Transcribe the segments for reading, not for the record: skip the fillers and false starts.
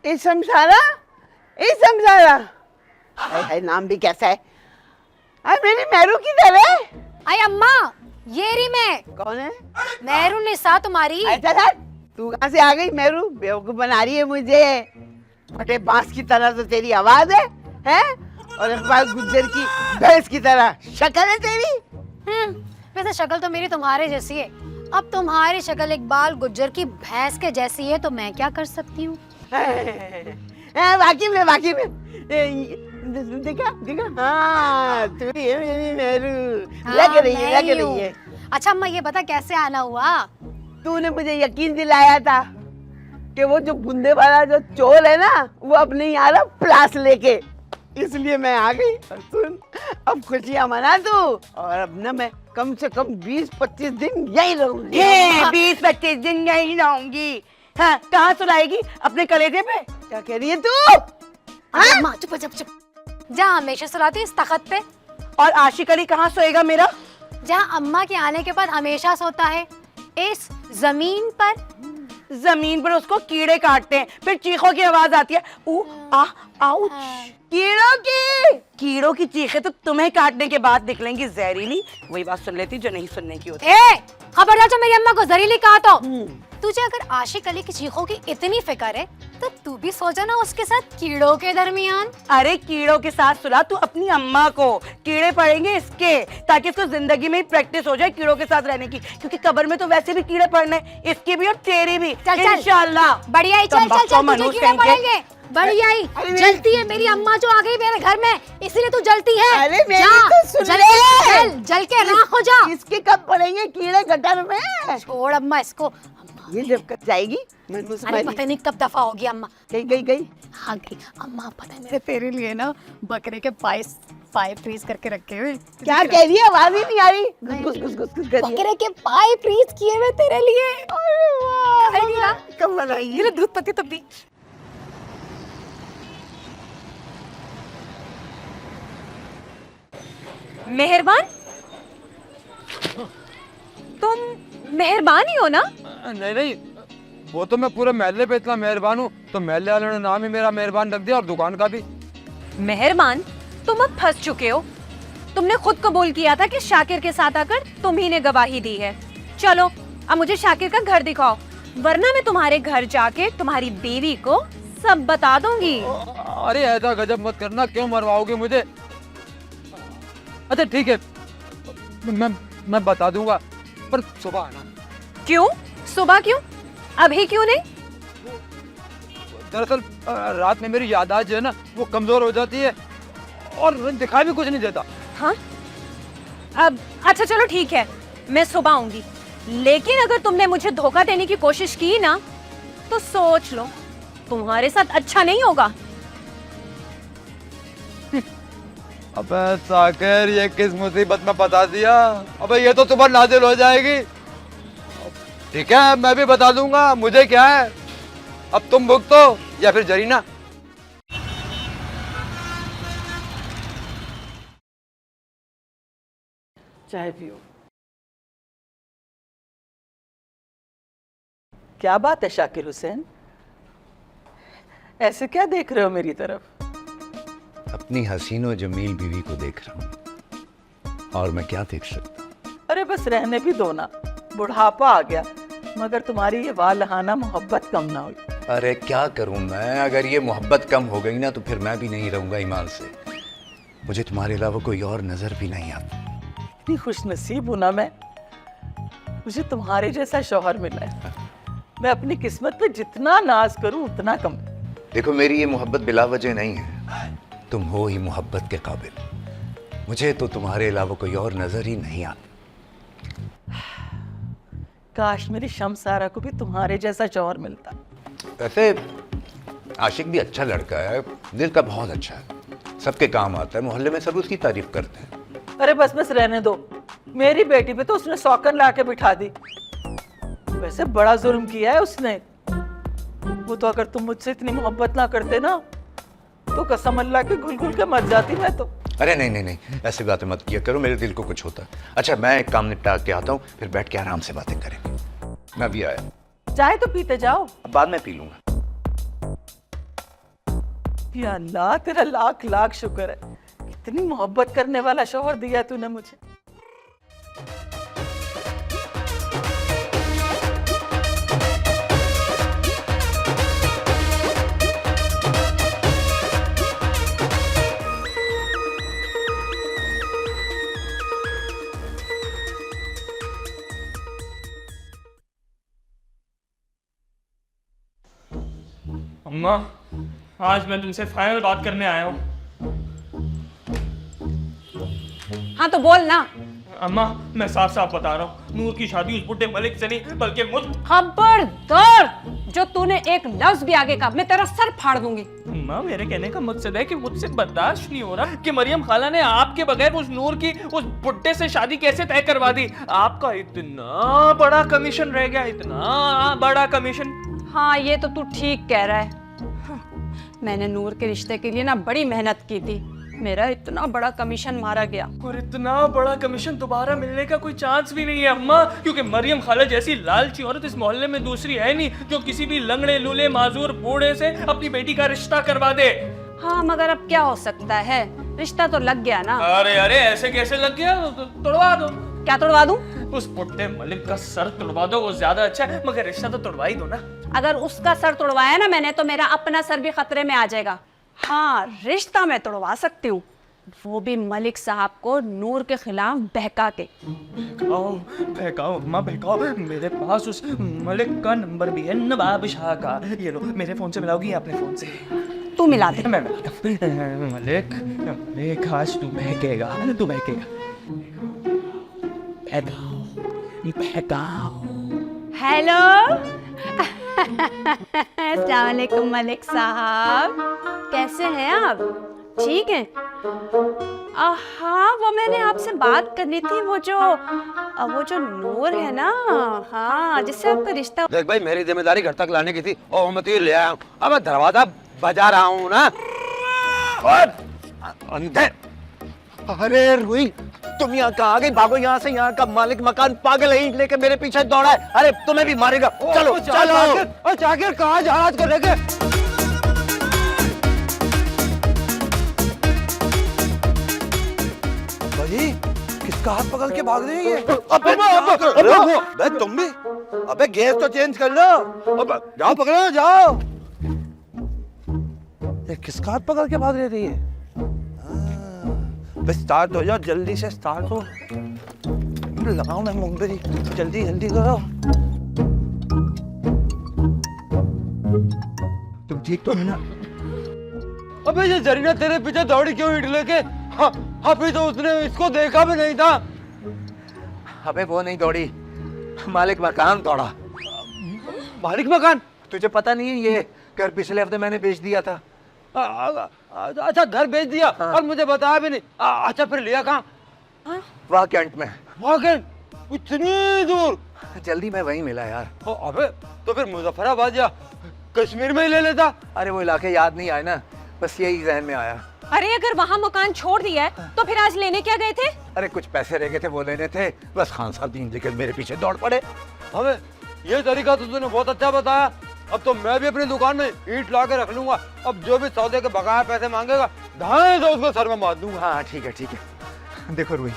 ए शमशारा, ए शमशारा, हाय नाम भी कैसा है। अरे मेरी मेहरू किधर है? आई अम्मा, ये रही मैं। कौन है? मेहरू निसा तुम्हारी। अच्छा तू कहाँ से आ गई मेहरू? बेवकूफ बना रही है मुझे। फटे बांस की तरह तो तेरी आवाज है, हैं? और इकबाल गुज्जर की भैंस की तरह शक्ल है तेरी। वैसे शक्ल तो मेरी तुम्हारे जैसी है। अब तुम्हारी शक्ल इकबाल गुज्जर की भैंस के जैसी है तो मैं क्या कर सकती हूँ? वाकई में देखा देखा, हाँ तू ही है मेरी मेहरू। लग रही है। अच्छा अम्मा ये बता कैसे आना हुआ? तूने मुझे यकीन दिलाया था कि वो जो बुंदे वाला जो चोर है ना, वो अब नहीं आ रहा प्लास लेके, इसलिए मैं आ गई। सुन, अब खुशियां मना तू, और अब ना मैं कम से कम 20-25 दिन यही रहूंगी। 20-25 दिन यही रहूंगी? हाँ, कहाँ सुलाएगी? अपने कलेजे पे? क्या कह रही है तू? अम्मा चुप चुप चुप। जहाँ हमेशा सुलाती इस तख्त पे। और आशिक अली कहाँ सोएगा मेरा? जहाँ अम्मा के आने के बाद हमेशा सोता है, इस जमीन पर। जमीन पर उसको कीड़े काटते हैं, फिर चीखों की आवाज आती है, ऊ आ आउच। कीड़ों की चीखें तो तुम्हें काटने के बाद निकलेंगी जहरीली। वही बात सुन लेती जो नहीं सुनने की होती। खबरदार जो मेरी अम्मा को जहरीली कहा तो। तुझे अगर आशिक अली की चीखों की इतनी फिक्र है तो तू भी सो जाना उसके साथ कीड़ों के दरमियान। अरे कीड़ों के साथ सुला तू अपनी अम्मा को, कीड़े पड़ेंगे इसके, ताकि इसको जिंदगी में प्रैक्टिस हो जाए कीड़ों के साथ रहने की, क्योंकि कब्र में तो वैसे भी कीड़े पड़ने, इसके भी और तेरे भी। चल इंशाल्लाह। बढ़िया ही, चल चल चल, तुझे कीड़े पड़ेंगे। बढ़िया ही, जलती है मेरी अम्मा जो आ गई मेरे घर में, इसीलिए तू जलती है। अरे मेरी तो सुन ले। जल के राख हो जा। इसके कब पड़ेंगे कीड़े गटर में? छोड़ अम्मा इसको। ये जब कब जाएगी? अरे पता नहीं कब दफा होगी अम्मा। गई हाँ गई। अम्मा पता है मेरे तेरे लिए ना बकरे के पाए फ्रीज करके रखे हुए। क्या कह रही है? आवाज ही नहीं आ रही। घुस बकरे के पाए फ्रीज किए हुए तेरे लिए। कब बनाएगी? ये दूध पत्ती तब भी। मेहरबान, तुम मेहरबान ही हो ना? नहीं, वो तो मैं पूरे महल्ले पे इतना मेहरबान हूँ, तो महल्ले वालों ने नाम ही मेरा मेहरबान रख दिया और दुकान का भी। मेहरबान, तुम अब फंस चुके हो। तुमने खुद कबूल किया था कि शाकिर के साथ आकर तुम ही ने गवाही दी है। चलो अब मुझे शाकिर का घर दिखाओ, वरना मैं तुम्हारे घर जाके तुम्हारी बीवी को सब बता दूंगी। अरे ऐसा गजब मत करना, क्यों मरवाओगे मुझे? अच्छा ठीक है, मैं बता दूंगा, पर सुबह आना। क्यों सुबह? क्यों अभी क्यों नहीं? दरअसल रात में मेरी याददाश्त जो है ना, वो कमजोर हो जाती है और दिखाई भी कुछ नहीं देता। हाँ अब अच्छा चलो ठीक है, मैं सुबह आऊंगी, लेकिन अगर तुमने मुझे धोखा देने की कोशिश की ना तो सोच लो तुम्हारे साथ अच्छा नहीं होगा। अबे साकिर, ये किस मुसीबत में फंसा दिया? अबे ये तो सुबह नाजिल हो जाएगी। ठीक है, मैं भी बता दूंगा, मुझे क्या है। अब तुम भुगतो या फिर जरीना। चाय पियो। क्या बात है शाकिर हुसैन, ऐसे क्या देख रहे हो मेरी तरफ? अपनी हसीन और जमील बीवी को देख रहा हूँ, और मैं क्या देख सकता हूँ? अरे बस रहने भी दो ना, बुढ़ापा आ गया, मगर तुम्हारी ये वालहाना मोहब्बत कम ना हुई। अरे क्या करूँ मैं, अगर ये मोहब्बत कम हो गई ना तो फिर मैं भी नहीं रहूंगा ईमान से। मुझे तुम्हारे अलावा कोई और नजर भी नहीं आता। इतनी खुशनसीब हूं ना मैं, मुझे तुम्हारे जैसा शौहर मिला है। मैं अपनी किस्मत पे जितना नाज करूं उतना कम। देखो मेरी ये मोहब्बत बिला वजह नहीं है, तुम हो ही मोहब्बत के काबिल। मुझे तो तुम्हारे अलावा कोई और नजर ही नहीं आता। काश मेरी शमसारा को भी तुम्हारे जैसा शौहर मिलता। वैसे आशिक भी अच्छा लड़का है, दिल का बहुत अच्छा है, सबके काम आता है, मोहल्ले में सब उसकी तारीफ करते हैं। अरे बस रहने दो, मेरी बेटी पे तो उसने सौकन ला के बिठा दी। वैसे बड़ा जुर्म किया है उसने। वो तो अगर तुम मुझसे इतनी मोहब्बत ना करते ना तो कसम अल्लाह के घुल घुल के मर जाती मैं तो। अरे नहीं नहीं नहीं, ऐसी बातें मत किया करो, मेरे दिल को कुछ होता। अच्छा मैं एक काम निपटा के आता हूँ, फिर बैठ के आराम से बातें करेंगे। मैं भी आया। चाय तो पीते जाओ। अब बाद में पी लूंगा। या अल्लाह तेरा लाख लाख शुक्र है, इतनी मोहब्बत करने वाला शौहर दिया तूने मुझे। अम्मा, आज मैं तुमसे फाइनल बात करने आया हूँ। हाँ तो बोल ना। अम्मा, मैं साफ साफ बता रहा हूँ, नूर की शादी उस बुढ़े मलिक से नहीं बल्कि मुझ। खबरदार, जो तूने एक लफ्ज भी आगे कहा मैं तेरा सर फाड़ दूंगी। अम्मा, मेरे कहने का मकसद है कि मुझसे बर्दाश्त नहीं हो रहा कि मरियम खाला ने आपके बगैर उस नूर की उस बुढ़े से शादी कैसे तय करवा दी। आपका इतना बड़ा कमीशन रह गया, इतना बड़ा कमीशन। हाँ ये तो तू ठीक कह रहा है। मैंने नूर के रिश्ते के लिए ना बड़ी मेहनत की थी, मेरा इतना बड़ा कमीशन मारा गया। और इतना बड़ा कमीशन दोबारा मिलने का कोई चांस भी नहीं है अम्मा, क्योंकि मरियम खाला जैसी लालची औरत इस मोहल्ले में दूसरी है नहीं जो किसी भी लंगड़े लूले माजूर बूढ़े से अपनी बेटी का रिश्ता करवा दे। हाँ मगर अब क्या हो सकता है, रिश्ता तो लग गया ना। अरे अरे, ऐसे कैसे लग गया? तोड़वा दो। क्या तोड़वा दूं? उस बुढ़े मलिक का सर तोड़वा दो, वो ज्यादा अच्छा है, मगर रिश्ता तो तोड़वा ही दो ना। अगर उसका सर तोड़वाया ना मैंने तो मेरा अपना सर भी खतरे में आ जाएगा। हाँ रिश्ता मैं तोड़वा सकती हूँ, वो भी मलिक साहब को नूर के खिलाफ बहका के। बहकाओ बहकाओ अम्मा बहकाओ, मेरे पास उस मलिक का नंबर भी है, नवाब शाह का। ये लो, मेरे फोन से मिलाओगी या अपने फोन से? तू मिला दे। मैं मिलाता हूँ। मलिक मलिक, आज तू बहकेगा, तू बहकेगा। बहकाओ बहकाओ। हेलो अस्सलाम वालेकुम मलिक साहब, कैसे हैं आप? ठीक है। हाँ वो मैंने आपसे बात करनी थी, वो जो नूर है ना, हाँ जिससे आपका रिश्ता। देख भाई, मेरी जिम्मेदारी घर तक लाने की थी और मैं तुझे ले आया हूँ। अब मैं दरवाजा बजा रहा हूँ ना। अंदर। अरे रुई, तुम यहाँ कहाँ आ गई? भागो यहाँ से, यहाँ का मालिक मकान पागल है, ईंट लेके मेरे पीछे दौड़ा है। अरे तुम्हें भी मारेगा। चलो चलो। जाकिर कहाँ जा रहा है लेके? भाई किसका हाथ पकड़ के भाग रही है? अबे तुम भी? अबे गैस तो चेंज कर लो। अब जाओ पकड़ो, जाओ। ये किसका हाथ पकड़ के भाग रही है? बस स्टार्ट हो जाओ, जल्दी से स्टार्ट हो। लगाओ ना मुंगरी, जल्दी जल्दी करो। तुम ठीक तो है ना? अबे ये जरीना तेरे पीछे दौड़ी क्यों ईंट लेके? हाँ, अभी तो उसने इसको देखा भी नहीं था। अबे वो नहीं दौड़ी, मालिक मकान दौड़ा। मालिक मकान? तुझे पता नहीं है ये घर पिछले हफ्ते मैंने बेच दिया था। अच्छा घर बेच दिया? हाँ। और मुझे बताया भी नहीं। अच्छा फिर लिया कहाँ? हाँ? वहाँ कैंट में। वहाँ कैंट? इतनी दूर? जल्दी में वहीं मिला यार। अबे तो फिर मुजफ्फराबाद या कश्मीर में ही ले लेता। अरे वो इलाके याद नहीं आए ना, बस यही जहन में आया। अरे अगर वहाँ मकान छोड़ दिया है तो फिर आज लेने क्या गए थे? अरे कुछ पैसे रह गए थे, वो लेने थे। बस खान साहब दिन लेकर मेरे पीछे दौड़ पड़े। हमें ये तरीका तो तूने बहुत अच्छा बताया। अब तो मैं भी अपनी दुकान में ईंट ला के रख लूंगा। अब जो भी सौदे के बकाया पैसे मांगेगा, धाए से उसको सर में मार दूंगा। हाँ ठीक है ठीक है। देखो रुई,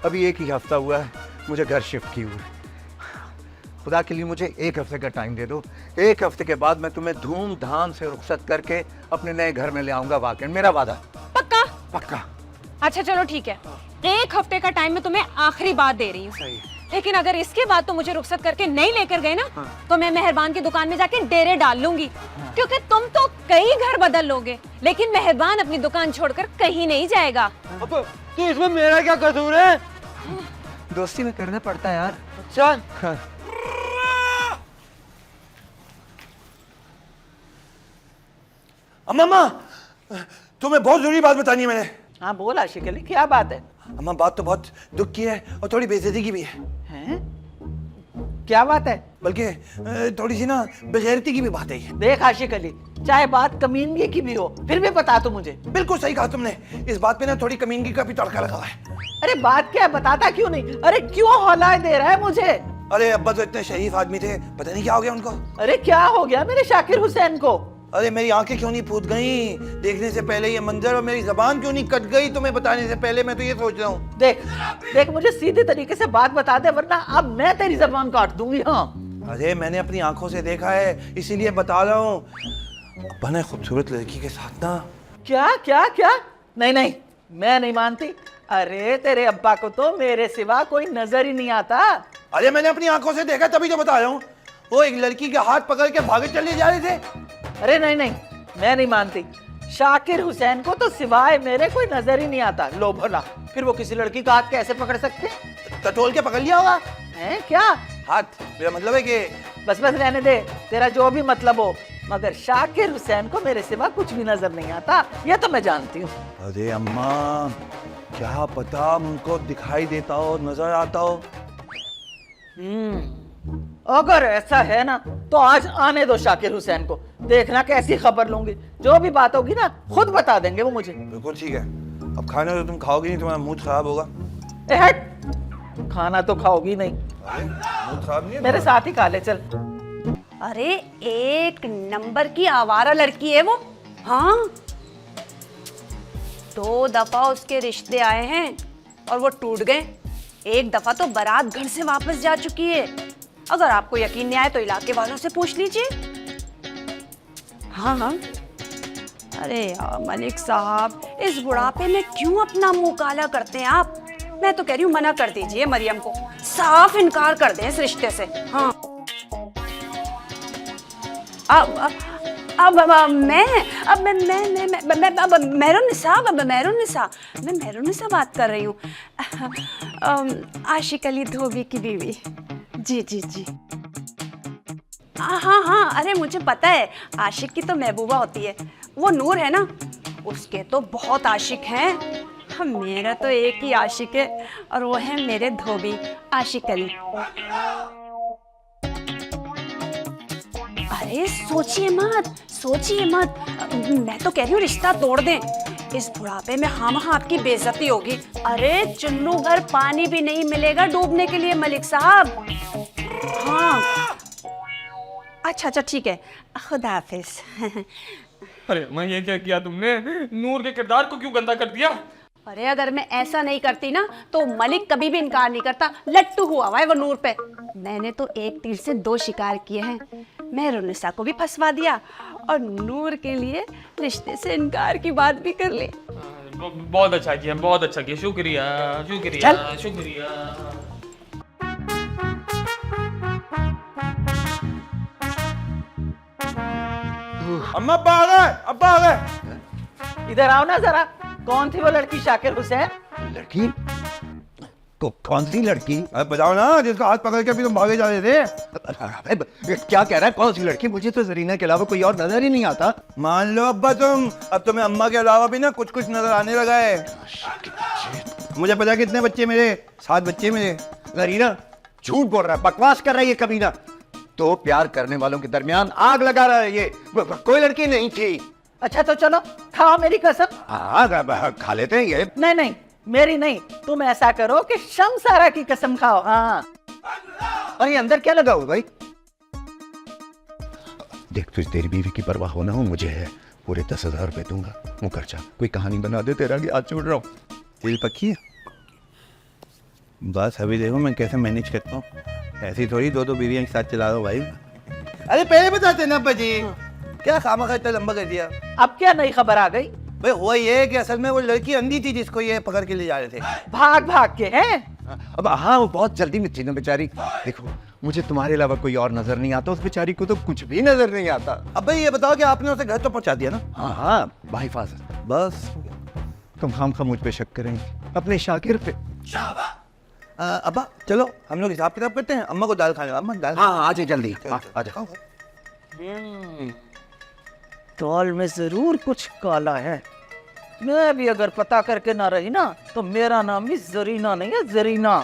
अभी एक ही हफ्ता हुआ है मुझे घर शिफ्ट किए हुए। खुदा के लिए मुझे एक हफ्ते का टाइम दे दो। एक हफ्ते के बाद मैं तुम्हें धूमधाम से रुखसत करके अपने नए घर में ले आऊंगा। वाकई मेरा वादा। पक्का? पक्का। अच्छा चलो ठीक है, एक हफ्ते का टाइम मैं तुम्हें आखिरी बात दे रही हूँ, लेकिन अगर इसके बाद तो मुझे रुखसत करके नहीं लेकर गए ना, तो मैं मेहरबान की दुकान में जाके डेरे डाल लूंगी। क्योंकि तुम तो कई घर बदल लोगे, लेकिन मेहरबान अपनी दुकान छोड़कर कहीं नहीं जाएगा। तो इसमें मेरा क्या कसूर है? दोस्ती में करना पड़ता है यार। चल। हाँ। अम्मा तुम्हें बहुत जरूरी बात बतानी है मैंने। हाँ बोल आशिक अली, क्या बात है? अम्मा बात तो बहुत दुख की है और थोड़ी बेइज्जती की भी है। हैं? क्या बात है? बल्कि थोड़ी सी ना बेगैरती की भी बात है ये। देख आशिक अली, चाहे बात कमीनगी की भी हो, फिर भी बता तू मुझे। बिल्कुल सही कहा तुमने, इस बात पे ना थोड़ी कमीनगी का भी तड़का लगा हुआ है। अरे बात क्या है, बताता क्यों नहीं? अरे क्यों हौलाए दे रहा है मुझे? अरे अब्बा तो इतने शरीफ आदमी थे, पता नहीं क्या हो गया उनको। अरे क्या हो गया मेरे शाकिर हुसैन को? अरे मेरी आंखें क्यों नहीं फूट गई देखने से पहले ये मंजर, और मेरी जबान क्यों नहीं कट गई तुम्हें बताने से पहले? मैं तो ये सोच रहा हूँ। देख देख, मुझे सीधे तरीके से बात बता दे, वरना अब मैं तेरी जबान काट दूंगी। हाँ, अरे मैंने अपनी आंखों से देखा है, इसीलिए बता रहा हूँ। अब्बा ने खूबसूरत लड़की के साथ ना। क्या क्या क्या? नहीं नहीं, मैं नहीं मानती। अरे तेरे अब्बा को तो मेरे सिवा कोई नजर ही नहीं आता। अरे मैंने अपनी आंखों से देखा, तभी तो बता रहा हूँ। वो एक लड़की के हाथ पकड़ के भागे चले जा रहे थे। अरे नहीं नहीं, मैं नहीं मानती। शाकिर हुसैन को तो सिवाय मेरे कोई नजर ही नहीं आता। लो भला, फिर वो किसी लड़की का हाथ कैसे पकड़ सकते? टटोल के पकड़ लिया होगा। हैं क्या? हाथ, मेरा मतलब है कि बस बस रहने दे, तेरा जो भी मतलब हो, मगर शाकिर हुसैन को मेरे सिवा कुछ भी नजर नहीं आता, ये तो मैं जानती हूँ। अरे अम्मा, क्या पता उनको दिखाई देता हो, नजर आता हो। अगर ऐसा है ना तो आज आने दो शाकिर हुसैन को, देखना कैसी खबर लूंगी। जो भी बात होगी ना खुद बता देंगे वो मुझे। बिल्कुल ठीक है। अब खाना तो तुम खाओगी नहीं, तुम्हारा मूड खराब होगा। ए हट, खाना तो खाओगी नहीं, मूड खराब नहीं है मेरे साथ ही खा ले चल। अरे एक नंबर की आवारा लड़की है वो। हाँ, 2 दफा उसके रिश्ते आए हैं और वो टूट गए। एक दफा तो बारात घर से वापस जा चुकी है। अगर आपको यकीन नहीं आए तो इलाके वालों से पूछ लीजिए। हाँ हाँ, अरे यार मलिक साहब, इस बुढ़ापे में क्यों अपना मुंह काला करते हैं आप? मैं तो कह रही हूँ मना कर दीजिए मरियम को, साफ इनकार कर दें इस रिश्ते से। हाँ, मैं मेहरुन निसा बात कर रही हूँ। आशिक अली धोबी की बीवी। जी जी जी, हाँ हाँ, अरे मुझे पता है, आशिक की तो महबूबा होती है, वो नूर है ना, उसके तो बहुत आशिक हैं। मेरा तो एक ही आशिक है और वो है मेरे धोबी आशिक अली। अरे सोचिए मत, मैं तो कह रही हूँ रिश्ता तोड़ दें। इस बुढ़ापे में हम आपकी बेइज्जती होगी। अरे चुन्नू भर पानी भी नहीं मिलेगा डूबने के लिए मलिक साहब। हाँ, अच्छा ठीक है, खुदा हाफिज। अरे मैं ये क्या किया तुमने? नूर के किरदार को क्यों गंदा कर दिया? अरे अगर मैं ऐसा नहीं करती ना तो मलिक कभी भी इनकार नहीं करता। लट्टू हुआ है वो नूर पे। मैंने तो एक तीर से 2 शिकार किए हैं। मेहरुन्निसा को भी फंसवा दिया और नूर के लिए रिश्ते से इनकार की बात भी कर ले। बहुत अच्छा किया, बहुत अच्छा किया, शुक्रिया शुक्रिया शुक्रिया। अम्मा अब्बा आ गए, अब्बा आ गए। इधर आओ ना जरा, कौन थी वो लड़की शाकिर हुसैन? लड़की? कौन सी लड़की? अरे बताओ ना, जिसका हाथ पकड़ के अभी तुम भागे जा रहे थे। अबे, क्या कह रहा है? कौन सी लड़की? मुझे तो जरीना के अलावा कोई और नजर ही नहीं आता। मान लो अब्बा तुम, अब तुम्हें अम्मा के अलावा भी ना कुछ कुछ नजर आने लगा है। मुझे पता कितने बच्चे मेरे, 7 बच्चे मेरे। जरीना झूठ बोल रहा है, बकवास कर रहा है ये कमीना। तो प्यार करने वालों के दरमियान आग लगा रहा है ये। कोई लड़की नहीं थी। अच्छा तो चलो खाओ मेरी कसम। हाँ, खा लेते हैं ये। नहीं, मेरी नहीं, तुम ऐसा करो कि शमसारा की कसम खाओ। हाँ। और ये अंदर क्या लगा हुआ भाई? देख, तुझे तेरी बीवी की परवाह हो ना हो, मुझे है। पूरे 10,000 रुपए दूंगा, वो खर्चा। कोई कहानी बना दे, तेरा हाथ छोड़ रहा हूँ। दिल पक्की है? बस अभी देखो मैं कैसे मैनेज करता हूँ। ऐसी थोड़ी 2 बीवियां एक साथ चला दो भाई। अरे पहले बताते ना अब्बा जी, क्या खामखा इतना लंबा कर दिया? अब क्या नई खबर आ गई? भाई हुआ ये कि असल में वो लड़की अंधी थी जिसको ये पकड़ के ले जा रहे थे। भाग के हैं? अब हाँ, वो बहुत जल्दी में थी ना बेचारी। देखो, मुझे तुम्हारे अलावा कोई और नजर नहीं आता। उस बेचारी को तो कुछ भी नजर नहीं आता। अब भाई ये बताओ कि आपने उसे घर तो पहुंचा दिया ना? हाँ, बाहिफाजत। बस तुम खामखा मुझ पे शक करेंगे, अपने शाकिर पे। अब्बा चलो हम लोग हिसाब किताब करते हैं। अम्मा को दाल खाने, अम्मा दाल। हाँ, आ जाए जल्दी। आ जाओ। दाल में जरूर कुछ काला है। मैं भी अगर पता करके ना रही ना तो मेरा नाम भी जरीना नहीं है, जरीना।